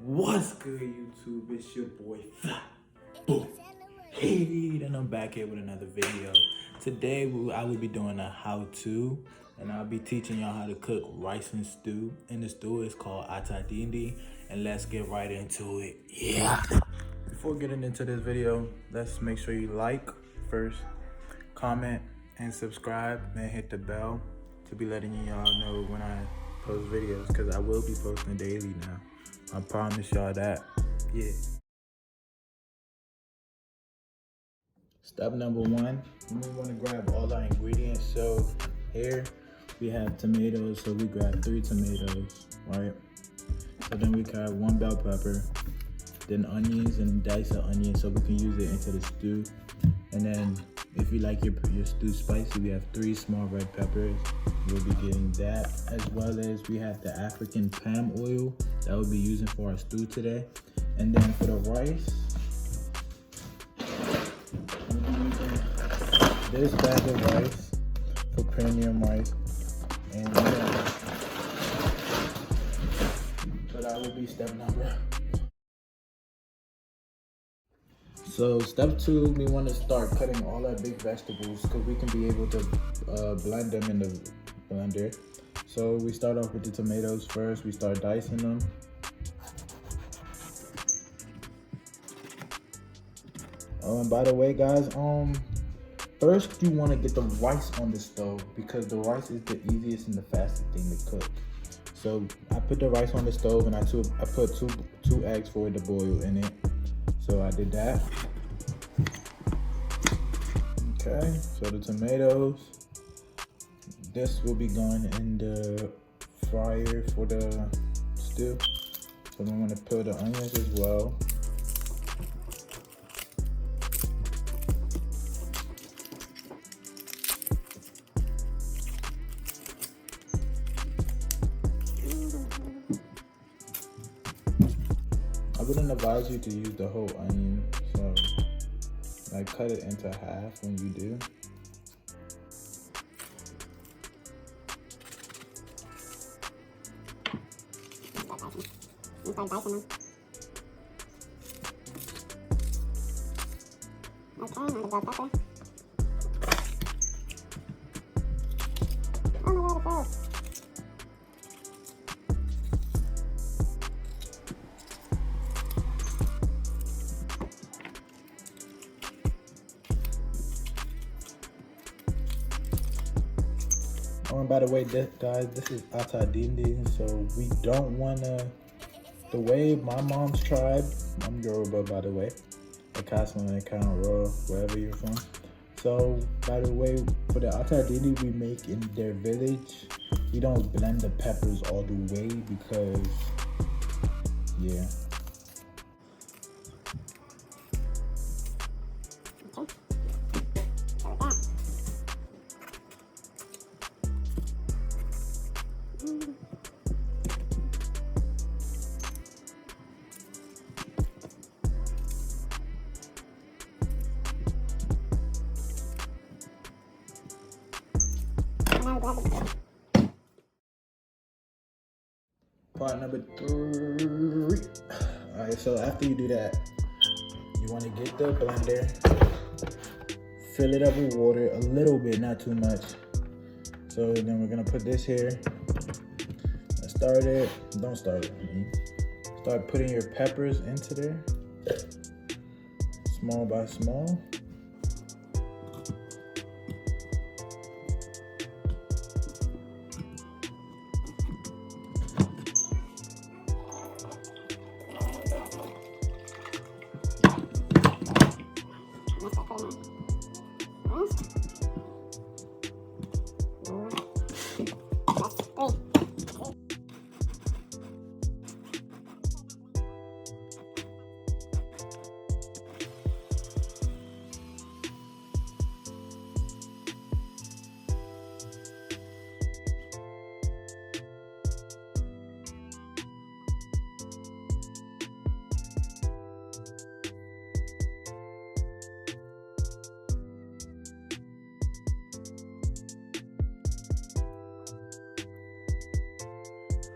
What's good, YouTube? It's your boy Flyboyheed, and I'm back here with another video. Today, I will be doing a how-to, and I'll be teaching y'all how to cook rice and stew. And the stew is called Dindin, and let's get right into it. Yeah. Before getting into this video, let's make sure you like first, comment, and subscribe, and hit the bell to be letting y'all know when I post videos, because I will be posting daily now. I promise y'all that. Yeah. Step number one, we want to grab all our ingredients. So here we have tomatoes, so we grab 3 tomatoes, right? So then we grab 1 bell pepper, then onions and dice of onions so we can use it into the stew. And then if you like your stew spicy, we have 3 small red peppers. We'll be getting that, as well as we have the African palm oil that we'll be using for our stew today. And then for the rice, we'll be using this bag of rice for premium rice. And so that will be step number. So step 2, we want to start cutting all our big vegetables because we can be able to blend them in the blender. So we start off with the tomatoes first. We start dicing them. Oh, and by the way, guys, first you want to get the rice on the stove because the rice is the easiest and the fastest thing to cook. So I put the rice on the stove and I put two eggs for it to boil in it. So I did that. Okay, so the tomatoes, this will be going in the fryer for the stew. So I'm gonna put the onions as well. I wouldn't advise you to use the whole onion, so like cut it into half when you do. Start dicing them. Okay, now the bell pepper. Oh my god, it fell. Oh, and by the way, guys, this is Dindin, so we don't wanna. The way my mom's tribe, I'm Yoruba by the way, Akasma and Raw, wherever you're from. So by the way, for the Dindin we make in their village, we don't blend the peppers all the way because, yeah. Part number 3. Alright, so after you do that, you want to get the blender, fill it up with water a little bit, not too much. So then we're gonna put this here. Don't start it. Start putting your peppers into there, small by small.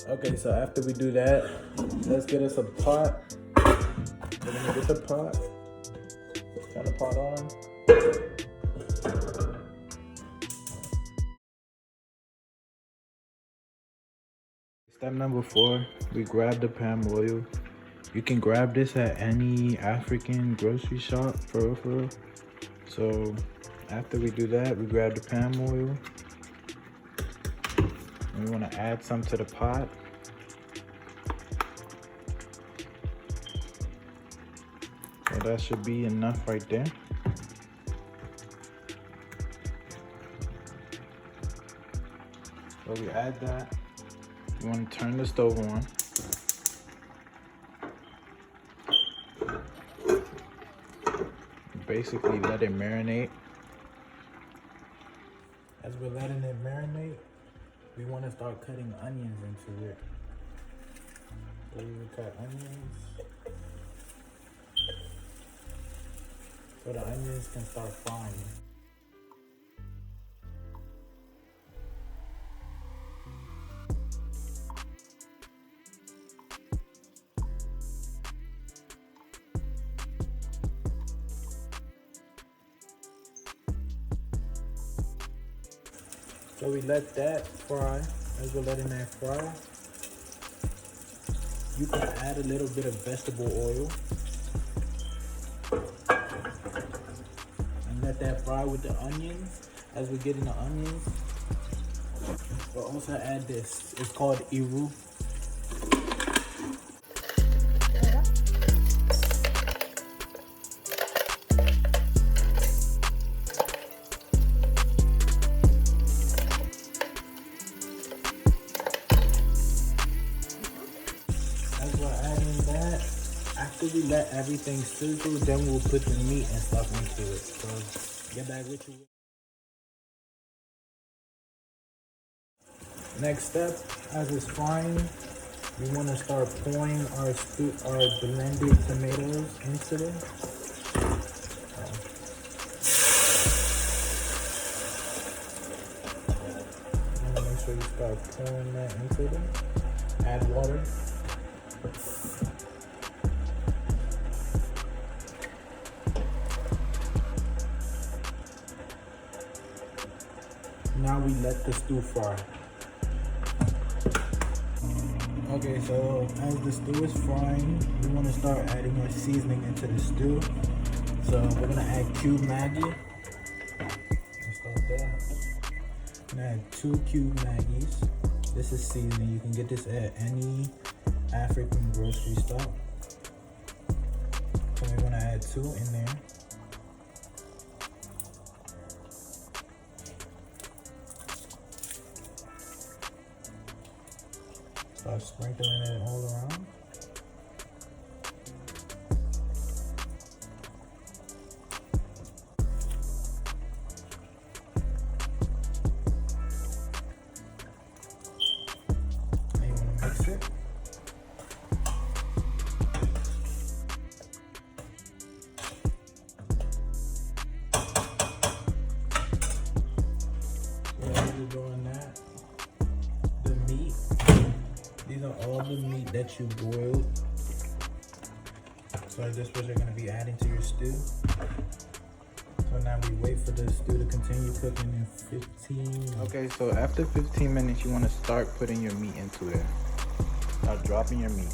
Okay, so after we do that, let's get us a pot. We're gonna get the pot. Turn the pot on. Step number 4, we grab the palm oil. You can grab this at any African grocery shop, for real. So after we do that, we grab the palm oil. And we want to add some to the pot. So that should be enough right there. So we add that. You want to turn the stove on. Basically let it marinate. As we're letting it marinate, we want to start cutting onions into it. So we will cut onions so the onions can start frying. So we let that fry. As we're letting that fry, you can add a little bit of vegetable oil and let that fry with the onions. As we're getting the onions, we'll also add this. It's called iru. As we're adding that, after we let everything sizzle, then we'll put the meat and stuff into it. So get back with you. Next step, as it's frying, we want to start pouring our blended tomatoes into it. You want to make sure you start pouring that into them. Add water. Now we let the stew fry. Okay, so as the stew is frying, we want to start adding our seasoning into the stew. So we're gonna add cubed Maggi. Let's start there. I'm gonna add 2 cubed Maggies. This is seasoning. You can get this at any African grocery store. So we want to add 2 in there. Start sprinkling it all around. And you want to mix it. While you're doing that, the meat. These are all the meat that you boiled. So this is what you're going to be adding to your stew. So now we wait for the stew to continue cooking in 15. Okay, so after 15 minutes, you want to start putting your meat into it. Start dropping your meat.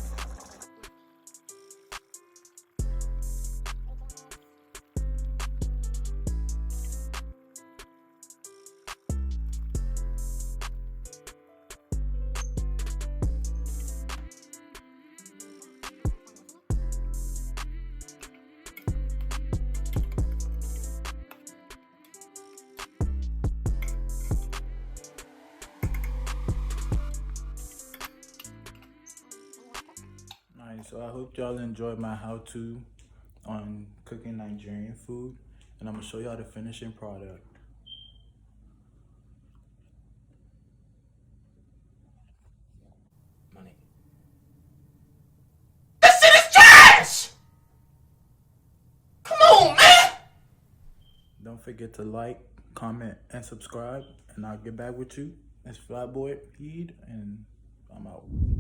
Alright, so I hope y'all enjoyed my how-to on cooking Nigerian food, and I'm gonna show y'all the finishing product. Money. This shit is trash! Come on, man! Don't forget to like, comment, and subscribe, and I'll get back with you. It's flyboyheed, and I'm out.